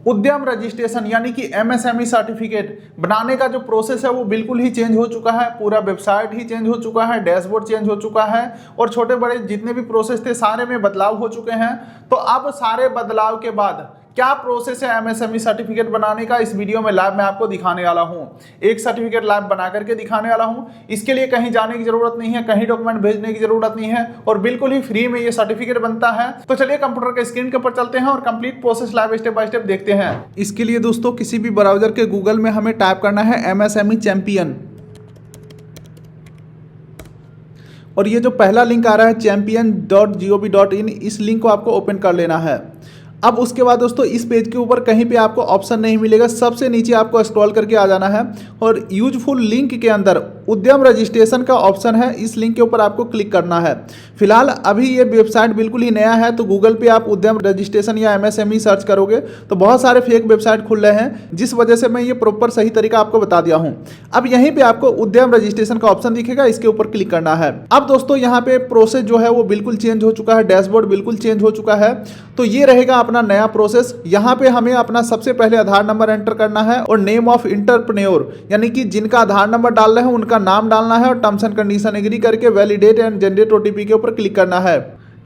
उद्यम रजिस्ट्रेशन यानी कि एमएसएमई सर्टिफिकेट बनाने का जो प्रोसेस है वो बिल्कुल ही चेंज हो चुका है। पूरा वेबसाइट ही चेंज हो चुका है, डैशबोर्ड चेंज हो चुका है और छोटे बड़े जितने भी प्रोसेस थे सारे में बदलाव हो चुके हैं। तो अब सारे बदलाव के बाद क्या प्रोसेस है एमएसएमई सर्टिफिकेट बनाने का, इस वीडियो में लाइव मैं आपको दिखाने वाला हूं। एक सर्टिफिकेट लाइव बना करके दिखाने वाला हूं। इसके लिए कहीं जाने की जरूरत नहीं है, कहीं डॉक्यूमेंट भेजने की जरूरत नहीं है और बिल्कुल ही फ्री में ये सर्टिफिकेट बनता है। तो चलिए कंप्यूटर के स्क्रीन के ऊपर चलते हैं और complete process live step by step देखते हैं। इसके लिए दोस्तों किसी भी ब्राउजर के गूगल में हमें टाइप करना है एमएसएमई चैंपियन और ये जो पहला लिंक आ रहा है champion.gov.in, इस लिंक को आपको ओपन कर लेना है। अब उसके बाद दोस्तों इस पेज के ऊपर कहीं पे आपको ऑप्शन नहीं मिलेगा, सबसे नीचे आपको स्क्रॉल करके आ जाना है और यूजफुल लिंक के अंदर उद्यम रजिस्ट्रेशन का ऑप्शन है, इस लिंक के ऊपर आपको क्लिक करना है। फिलहाल अभी ये वेबसाइट बिल्कुल ही नया है, तो गूगल पे आप उद्यम रजिस्ट्रेशन या एमएसएमई सर्च करोगे तो बहुत सारे फेक वेबसाइट खुल रहे हैं, जिस वजह से मैं ये प्रॉपर सही तरीका आपको बता दिया हूँ। अब यहीं पे आपको उद्यम रजिस्ट्रेशन का ऑप्शन दिखेगा, इसके ऊपर क्लिक करना है। अब दोस्तों यहाँ पे प्रोसेस जो है वो बिल्कुल चेंज हो चुका है, डैशबोर्ड बिल्कुल चेंज हो चुका है। तो ये रहेगा अपना नया प्रोसेस। यहाँ पे हमें अपना सबसे पहले आधार नंबर एंटर करना है और नेम ऑफ इंटरप्रेन्योर यानी कि जिनका आधार नंबर डाल रहे हैं उनका नाम डालना है और टर्म्स एंड कंडीशन एग्री करके वैलिडेट एंड जनरेट ओटीपी के ऊपर क्लिक करना है।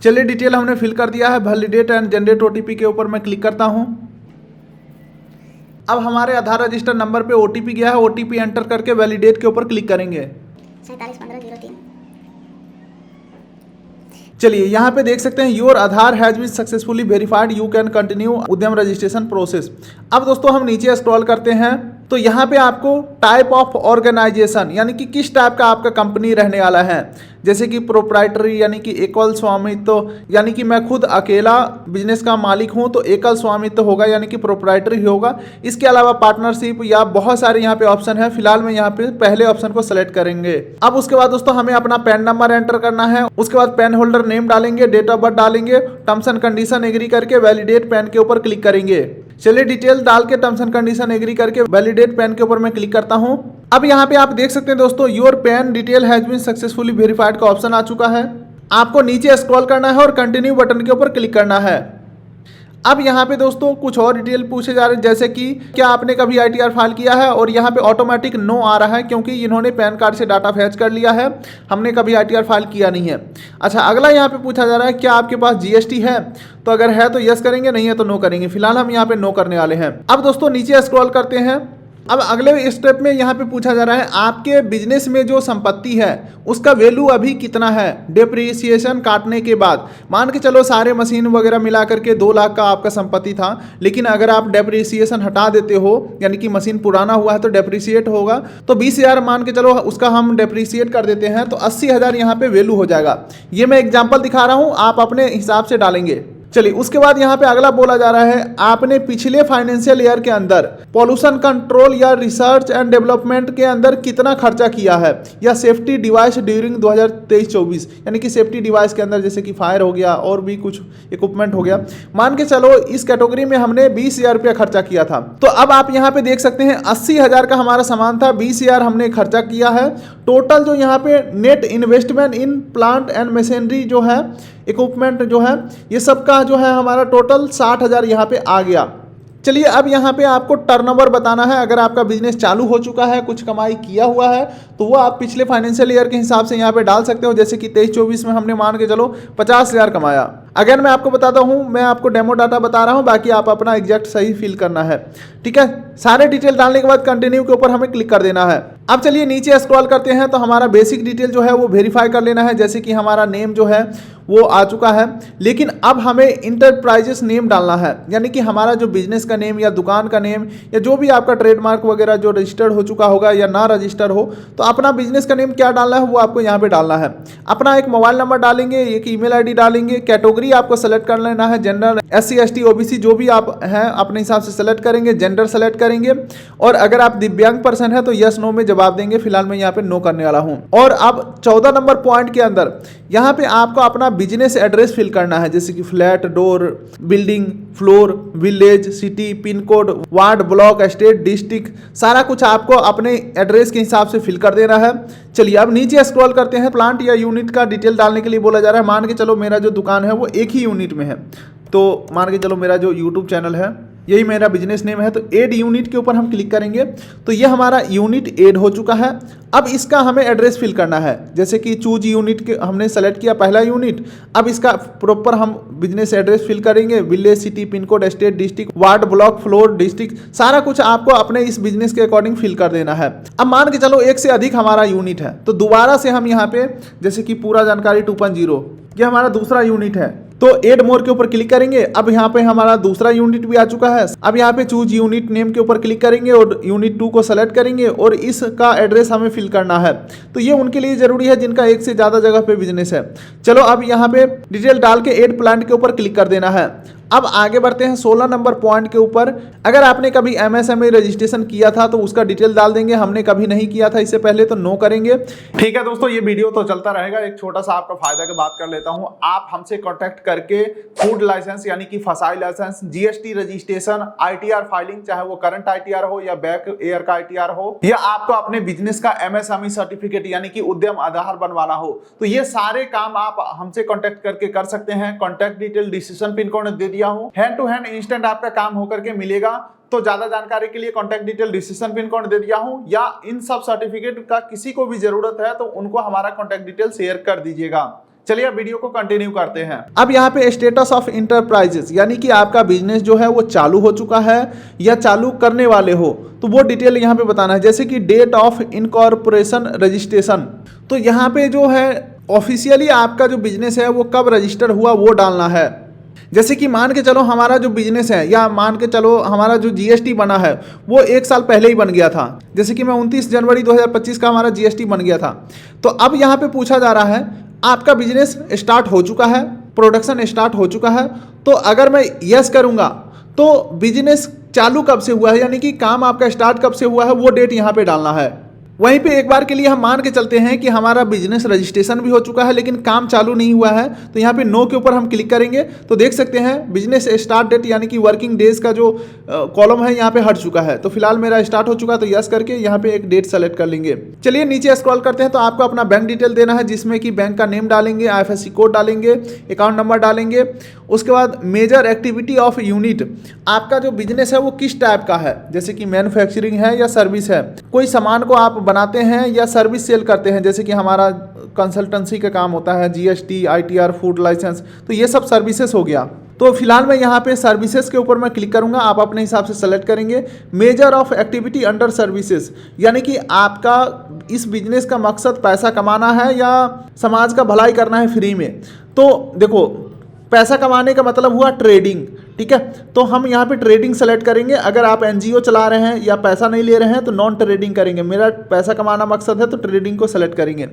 चलिए डिटेल हमने फिल कर दिया है, वैलिडेट एंड जनरेट ओटीपी के ऊपर मैं क्लिक करता हूं। अब हमारे आधार रजिस्टर नंबर पे ओटीपी गया है, ओटीपी एंटर करके वैलिडेट के ऊपर क्लिक करेंगे। 471503। चलिए यहाँ पे देख सकते हैं your Aadhaar has been successfully verified, you can continue Udyam registration process. अब दोस्तों हम नीचे स्क्रॉल करते हैं तो यहाँ पे आपको टाइप ऑफ ऑर्गेनाइजेशन यानी कि किस टाइप का आपका कंपनी रहने वाला है, जैसे कि प्रोप्राइटरी यानी कि एकल स्वामित्व यानी कि मैं खुद अकेला बिजनेस का मालिक हूँ तो एकल स्वामित्व होगा यानी कि प्रोप्राइटरी होगा। इसके अलावा पार्टनरशिप या बहुत सारे यहाँ पे ऑप्शन है, फिलहाल मैं यहाँ पे पहले ऑप्शन को सेलेक्ट करेंगे। अब उसके बाद दोस्तों हमें अपना पैन नंबर एंटर करना है, उसके बाद पैन होल्डर नेम डालेंगे, डेट ऑफ बर्थ डालेंगे, टर्म्स एंड कंडीशन एग्री करके वैलिडेट पैन के ऊपर क्लिक करेंगे। चलिए डिटेल डाल के टर्म्स एंड कंडीशन एग्री करके वैलिडेट पैन के ऊपर मैं क्लिक करता हूं। अब यहाँ पे आप देख सकते हैं दोस्तों your PAN detail has been successfully verified का ऑप्शन आ चुका है। आपको नीचे स्क्रॉल करना है और कंटिन्यू बटन के ऊपर क्लिक करना है। अब यहाँ पे दोस्तों कुछ और डिटेल पूछे जा रहे हैं, जैसे कि क्या आपने कभी आईटीआर फाइल किया है, और यहाँ पे ऑटोमेटिक नो आ रहा है क्योंकि इन्होंने पैन कार्ड से डाटा फैच कर लिया है, हमने कभी आईटीआर फाइल किया नहीं है। अच्छा, अगला यहाँ पे पूछा जा रहा है क्या आपके पास जीएसटी है, तो अगर है तो यस करेंगे, नहीं है तो नो करेंगे। फिलहाल हम यहाँ पे नो करने वाले हैं। अब दोस्तों नीचे स्क्रॉल करते हैं। अब अगले स्टेप में यहाँ पे पूछा जा रहा है आपके बिजनेस में जो संपत्ति है उसका वैल्यू अभी कितना है डिप्रिसिएशन काटने के बाद। मान के चलो सारे मशीन वगैरह मिला करके 2 लाख का आपका संपत्ति था, लेकिन अगर आप डिप्रिसिएशन हटा देते हो यानी कि मशीन पुराना हुआ है तो डिप्रिसिएट होगा, तो 20,000 मान के चलो उसका हम डिप्रिसिएट कर देते हैं तो 80,000 यहाँ पे वैल्यू हो जाएगा। ये मैं एग्जाम्पल दिखा रहा हूँ, आप अपने हिसाब से डालेंगे। चलिए उसके बाद यहाँ पे अगला बोला जा रहा है आपने पिछले फाइनेंशियल ईयर के अंदर पॉल्यूशन कंट्रोल या रिसर्च एंड डेवलपमेंट के अंदर कितना खर्चा किया है, या सेफ्टी डिवाइस ड्यूरिंग 2023-24 यानी कि सेफ्टी डिवाइस के अंदर जैसे कि फायर हो गया और भी कुछ इक्विपमेंट हो गया। मान के चलो इस कैटेगरी में हमने 20,000 रुपया खर्चा किया था। तो अब आप यहाँ पे देख सकते हैं 80,000 का हमारा सामान था, 20,000 हमने खर्चा किया है। टोटल जो यहाँ पे net investment in plant and machinery जो है, इक्विपमेंट जो है, ये सब का जो है हमारा टोटल 60,000 यहाँ पे आ गया। चलिए अब यहाँ पे आपको टर्नओवर बताना है। अगर आपका बिजनेस चालू हो चुका है, कुछ कमाई किया हुआ है, तो वो आप पिछले फाइनेंशियल ईयर के हिसाब से यहाँ पे डाल सकते हो। जैसे कि 23-24 में हमने मान के चलो 50,000 कमाया। अगर मैं आपको बताता हूँ, मैं आपको डेमो डाटा बता रहा हूँ, बाकी आप अपना एग्जैक्ट सही फिल करना है, ठीक है। सारे डिटेल डालने के बाद कंटिन्यू के ऊपर हमें क्लिक कर देना है। अब चलिए नीचे स्क्रॉल करते हैं तो हमारा बेसिक डिटेल जो है वो वेरीफाई कर लेना है। जैसे कि हमारा नेम जो है वो आ चुका है, लेकिन अब हमें इंटरप्राइजेस नेम डालना है, यानी कि हमारा जो बिजनेस का नेम या दुकान का नेम या जो भी आपका ट्रेडमार्क वगैरह जो रजिस्टर्ड हो चुका होगा या ना रजिस्टर हो, तो अपना बिजनेस का नेम क्या डालना है वो आपको यहाँ पे डालना है। अपना एक मोबाइल नंबर डालेंगे, एक ईमेल आईडी डालेंगे, कैटेगरी आपको सेलेक्ट कर लेना है, जनरल, SC ST OBC जो भी आप हैं अपने हिसाब से सेलेक्ट करेंगे, जेंडर सेलेक्ट करेंगे, और अगर आप दिव्यांग पर्सन है तो यस नो में जवाब देंगे। फिलहाल मैं यहाँ पे नो करने वाला हूँ। और अब 14 नंबर पॉइंट के अंदर यहाँ पे आपको अपना बिजनेस एड्रेस फिल करना है, जैसे कि flat, door, building, floor, village, city, pin code, ward, block, state, district, सारा कुछ आपको अपने एड्रेस के हिसाब से फिल कर देना है। चलिए अब नीचे स्क्रॉल करते हैं। प्लांट या यूनिट का डिटेल डालने के लिए बोला जा रहा है। मान के चलो मेरा जो दुकान है वो एक ही यूनिट में है, तो मान के चलो मेरा जो यूट्यूब चैनल है यही मेरा बिजनेस नेम है। तो ऐड यूनिट के ऊपर हम क्लिक करेंगे तो ये हमारा यूनिट ऐड हो चुका है। अब इसका हमें एड्रेस फिल करना है, जैसे कि चूज यूनिट के हमने सेलेक्ट किया पहला यूनिट। अब इसका प्रॉपर हम बिजनेस एड्रेस फिल करेंगे, village, city, pin code, state, district, ward, block, floor, district, सारा कुछ आपको अपने इस बिजनेस के अकॉर्डिंग फिल कर देना है। अब मान के चलो एक से अधिक हमारा यूनिट है, तो दोबारा से हम यहाँ पे जैसे कि पूरा जानकारी 2.0 ये हमारा दूसरा यूनिट है, तो एड मोर के ऊपर क्लिक करेंगे। अब यहाँ पे हमारा दूसरा यूनिट भी आ चुका है। अब यहाँ पे चूज यूनिट नेम के ऊपर क्लिक करेंगे और यूनिट 2 को सेलेक्ट करेंगे और इसका एड्रेस हमें फिल करना है। तो ये उनके लिए जरूरी है जिनका एक से ज़्यादा जगह पे बिजनेस है। चलो अब यहाँ पे डिटेल डाल के एड प्लांट के ऊपर क्लिक कर देना है। अब आगे बढ़ते हैं 16 नंबर पॉइंट के ऊपर। अगर आपने कभी एमएसएमई रजिस्ट्रेशन किया था तो उसका डिटेल डाल देंगे। हमने कभी नहीं किया था इससे पहले, तो नो करेंगे। ठीक है दोस्तों, ये वीडियो तो चलता रहेगा। एक छोटा सा आपका फायदा की बात कर लेता हूं। आप हमसे कांटेक्ट करके फूड लाइसेंस यानी कि FSSAI license, GST registration, ITR filing, चाहे वो करंट आईटीआर हो या बैक ईयर का आईटीआर हो, या आपको अपने बिजनेस का एमएसएमई सर्टिफिकेट यानी कि उद्यम आधार बनवाना हो, तो ये सारे काम आप हमसे कांटेक्ट करके कर सकते हैं। Contact detail decision pin code दे दिया हूं, हैंड टू हैंड इंस्टेंट आपका काम होकर के मिलेगा। तो ज्यादा जानकारी के लिए contact detail decision pin code दे दिया हूं, या इन सब सर्टिफिकेट का किसी को भी जरूरत है तो उनको हमारा कांटेक्ट डिटेल शेयर कर दीजिएगा। चलिए अब वीडियो को कंटिन्यू करते हैं। अब यहाँ पे स्टेटस ऑफ इंटरप्राइजेस यानी कि आपका बिजनेस जो है वो चालू हो चुका है या चालू करने वाले हो, तो वो डिटेल यहाँ पे बताना है। जैसे कि डेट ऑफ इनकॉर्पोरेशन रजिस्ट्रेशन, तो यहाँ पे जो है ऑफिशियली आपका जो बिजनेस है वो कब रजिस्टर हुआ वो डालना है। जैसे कि मान के चलो हमारा जो बिजनेस है, या मान के चलो हमारा जो जीएसटी बना है वो 1 साल पहले ही बन गया था। जैसे कि मैं 29 जनवरी 2025 का हमारा जीएसटी बन गया था। तो अब यहाँ पे पूछा जा रहा है आपका बिजनेस स्टार्ट हो चुका है, प्रोडक्शन स्टार्ट हो चुका है। तो अगर मैं यस करूँगा तो बिजनेस चालू कब से हुआ है, यानी कि काम आपका स्टार्ट कब से हुआ है वो डेट यहाँ पे डालना है। वहीं पे एक बार के लिए हम मान के चलते हैं कि हमारा बिजनेस रजिस्ट्रेशन भी हो चुका है लेकिन काम चालू नहीं हुआ है, तो यहाँ पे नो के ऊपर हम क्लिक करेंगे तो देख सकते हैं बिजनेस स्टार्ट डेट यानी कि वर्किंग डेज का जो कॉलम है यहाँ पे हट चुका है। तो फिलहाल मेरा स्टार्ट हो चुका है, तो यस करके यहाँ पे एक डेट सेलेक्ट कर लेंगे। चलिए नीचे स्क्रॉल करते हैं। तो आपको अपना बैंक डिटेल देना है, जिसमें कि बैंक का नेम डालेंगे, IFSC कोड डालेंगे, अकाउंट नंबर डालेंगे। उसके बाद मेजर एक्टिविटी ऑफ यूनिट, आपका जो बिजनेस है वो किस टाइप का है, जैसे कि मैन्युफैक्चरिंग है या सर्विस है, कोई सामान को आप बनाते हैं या सर्विस सेल करते हैं, जैसे कि हमारा कंसल्टेंसी का काम होता है, जीएसटी, आईटीआर, फूड लाइसेंस, तो ये सब सर्विसेज हो गया। तो फिलहाल मैं यहाँ पे सर्विसेज के ऊपर मैं क्लिक करूँगा, आप अपने हिसाब से सेलेक्ट करेंगे। Measure of activity under services, यानी कि आपका इस बिजनेस का मकसद पैसा कमाना है या समाज का भलाई करना है फ्री में। तो देखो पैसा कमाने का मतलब हुआ ट्रेडिंग, ठीक है। तो हम यहाँ पे ट्रेडिंग सेलेक्ट करेंगे। अगर आप एनजीओ चला रहे हैं या पैसा नहीं ले रहे हैं तो नॉन ट्रेडिंग करेंगे। मेरा पैसा कमाना मकसद है तो ट्रेडिंग को सेलेक्ट करेंगे।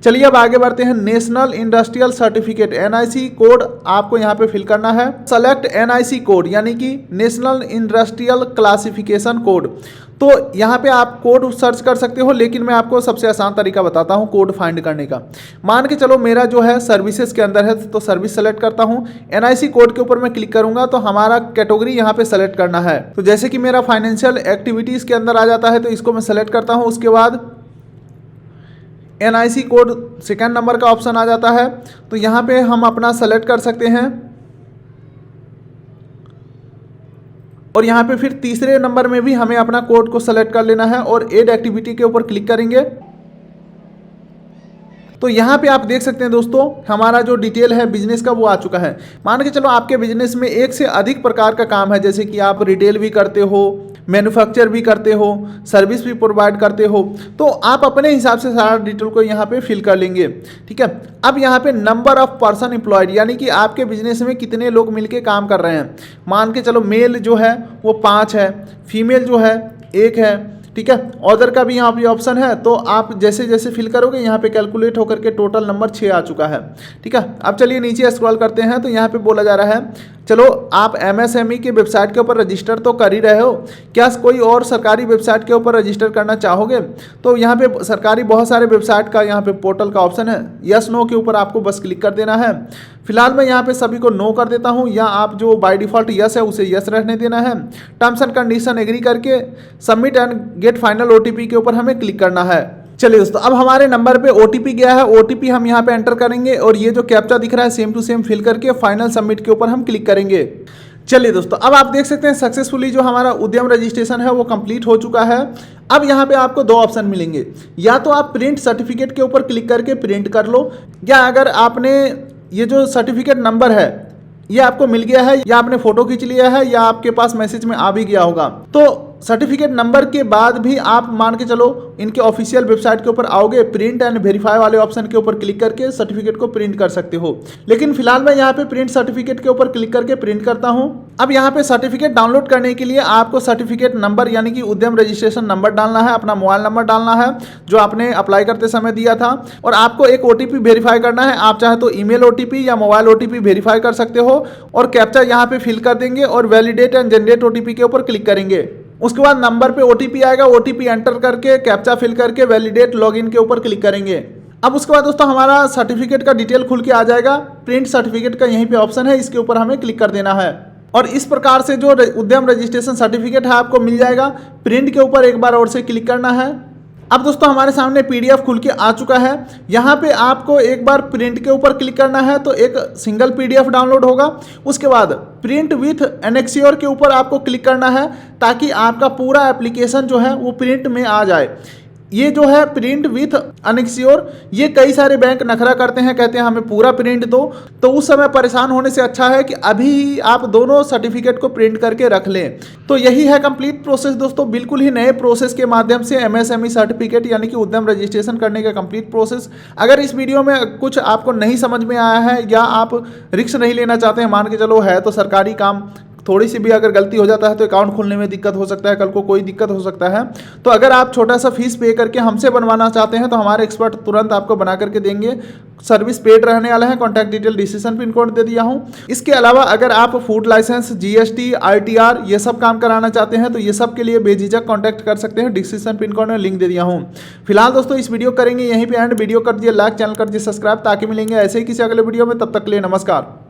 चलिए अब आगे बढ़ते हैं। National industrial certificate NIC code आपको यहाँ पे फिल करना है। सेलेक्ट NIC कोड यानी कि नेशनल इंडस्ट्रियल क्लासिफिकेशन कोड। तो यहाँ पे आप कोड सर्च कर सकते हो, लेकिन मैं आपको सबसे आसान तरीका बताता हूँ कोड फाइंड करने का। मान के चलो मेरा जो है सर्विसेज के अंदर है, तो सर्विस सेलेक्ट करता हूँ। NIC कोड के ऊपर मैं क्लिक करूँगा तो हमारा कैटेगरी यहाँ पे सेलेक्ट करना है। तो जैसे कि मेरा फाइनेंशियल एक्टिविटीज़ के अंदर आ जाता है, तो इसको मैं सेलेक्ट करता हूँ। उसके बाद NIC कोड सेकेंड नंबर का ऑप्शन आ जाता है, तो यहाँ पे हम अपना सेलेक्ट कर सकते हैं। और यहाँ पे फिर तीसरे नंबर में भी हमें अपना कोड को सेलेक्ट कर लेना है और एड एक्टिविटी के ऊपर क्लिक करेंगे। तो यहाँ पे आप देख सकते हैं दोस्तों हमारा जो डिटेल है बिजनेस का वो आ चुका है। मान के चलो आपके बिजनेस में एक से अधिक प्रकार का काम है, जैसे कि आप रिटेल भी करते हो, मैन्युफैक्चर भी करते हो, सर्विस भी प्रोवाइड करते हो, तो आप अपने हिसाब से सारा डिटेल को यहाँ पे फिल कर लेंगे, ठीक है। अब यहाँ पे नंबर ऑफ पर्सन एम्प्लॉयड यानी कि आपके बिजनेस में कितने लोग मिलके काम कर रहे हैं। मान के चलो मेल जो है वो 5 है, फीमेल जो है 1 है, ठीक है। ऑर्डर का भी यहाँ पे ऑप्शन है, तो आप जैसे जैसे फिल करोगे यहाँ पे कैलकुलेट होकर के टोटल नंबर 6 आ चुका है, ठीक है। अब चलिए नीचे स्क्रॉल करते हैं। तो यहाँ पे बोला जा रहा है चलो आप MSME के वेबसाइट के ऊपर रजिस्टर तो कर ही रहे हो, क्या कोई और सरकारी वेबसाइट के ऊपर रजिस्टर करना चाहोगे। तो यहाँ पे सरकारी बहुत सारे वेबसाइट का यहाँ पे पोर्टल का ऑप्शन है, यस नो के ऊपर आपको बस क्लिक कर देना है। फिलहाल मैं यहाँ पे सभी को नो कर देता हूँ, या आप जो बाय डिफ़ॉल्ट यस है उसे यस रहने देना है। टर्म्स एंड कंडीशन एग्री करके submit and get final OTP के ऊपर हमें क्लिक करना है। चलिए दोस्तों अब हमारे नंबर पे OTP गया है, OTP हम यहाँ पे एंटर करेंगे और ये जो कैप्चा दिख रहा है सेम टू सेम फिल करके फाइनल सबमिट के ऊपर हम क्लिक करेंगे। चलिए दोस्तों, अब आप देख सकते हैं सक्सेसफुली जो हमारा उद्यम रजिस्ट्रेशन है वो कंप्लीट हो चुका है। अब यहाँ पे आपको दो ऑप्शन मिलेंगे, या तो आप प्रिंट सर्टिफिकेट के ऊपर क्लिक करके प्रिंट कर लो, या अगर आपने ये जो सर्टिफिकेट नंबर है ये आपको मिल गया है, या आपने फोटो खींच लिया है, या आपके पास मैसेज में आ भी गया होगा, तो सर्टिफिकेट नंबर के बाद भी आप मान के चलो इनके ऑफिशियल वेबसाइट के ऊपर आओगे, प्रिंट एंड वेरीफाई वाले ऑप्शन के ऊपर क्लिक करके सर्टिफिकेट को प्रिंट कर सकते हो। लेकिन फिलहाल मैं यहाँ पे प्रिंट सर्टिफिकेट के ऊपर क्लिक करके प्रिंट करता हूँ। अब यहाँ पे सर्टिफिकेट डाउनलोड करने के लिए आपको सर्टिफिकेट नंबर यानी कि उद्यम रजिस्ट्रेशन नंबर डालना है, अपना मोबाइल नंबर डालना है जो आपने अप्लाई करते समय दिया था, और आपको एक OTP वेरीफाई करना है। आप चाहे तो ईमेल OTP या मोबाइल OTP वेरीफाई कर सकते हो, और कैप्चा यहाँ पे फिल कर देंगे और वैलिडेट एंड जनरेट OTP के ऊपर क्लिक करेंगे। उसके बाद नंबर पे OTP आएगा, OTP एंटर करके कैप्चा फिल करके वैलिडेट लॉगिन के ऊपर क्लिक करेंगे। अब उसके बाद दोस्तों हमारा सर्टिफिकेट का डिटेल खुल के आ जाएगा। प्रिंट सर्टिफिकेट का यहीं पे ऑप्शन है, इसके ऊपर हमें क्लिक कर देना है, और इस प्रकार से जो उद्यम रजिस्ट्रेशन सर्टिफिकेट है आपको मिल जाएगा। प्रिंट के ऊपर एक बार और से क्लिक करना है। अब दोस्तों हमारे सामने PDF खुल के आ चुका है। यहाँ पे आपको एक बार प्रिंट के ऊपर क्लिक करना है तो एक सिंगल PDF डाउनलोड होगा। उसके बाद प्रिंट विथ एनेक्सियोर के ऊपर आपको क्लिक करना है ताकि आपका पूरा एप्लीकेशन जो है वो प्रिंट में आ जाए। ये जो है प्रिंट विथ अनेक्सियोर, ये कई सारे बैंक नखरा करते हैं, कहते हैं हमें पूरा प्रिंट दो, तो उस समय परेशान होने से अच्छा है कि अभी आप दोनों सर्टिफिकेट को प्रिंट करके रख लें। तो यही है कंप्लीट प्रोसेस दोस्तों, बिल्कुल ही नए प्रोसेस के माध्यम से MSME सर्टिफिकेट यानी कि उद्यम रजिस्ट्रेशन करने का कंप्लीट प्रोसेस। अगर इस वीडियो में कुछ आपको नहीं समझ में आया है या आप रिस्क नहीं लेना चाहते हैं, मान के चलो है तो सरकारी काम, थोड़ी सी भी अगर गलती हो जाता है तो अकाउंट खोलने में दिक्कत हो सकता है, कल को कोई दिक्कत हो सकता है, तो अगर आप छोटा सा फीस पे करके हमसे बनवाना चाहते हैं तो हमारे एक्सपर्ट तुरंत आपको बना करके देंगे। सर्विस पेड रहने वाला है। Contact detail description pin code दे दिया हूँ। इसके अलावा अगर आप फूड लाइसेंस, GST, ITR ये सब काम कराना चाहते हैं तो ये सब के लिए बेझिझक कॉन्टैक्ट कर सकते हैं। डिस्क्रिप्शन पिन कोड में लिंक दे दिया हूँ। फिलहाल दोस्तों इस वीडियो करेंगे यहीं पे एंड। वीडियो कर दिए लाइक, चैनल कर दिए सब्सक्राइब, ताकि मिलेंगे ऐसे ही किसी अगले वीडियो में। तब तक के लिए नमस्कार।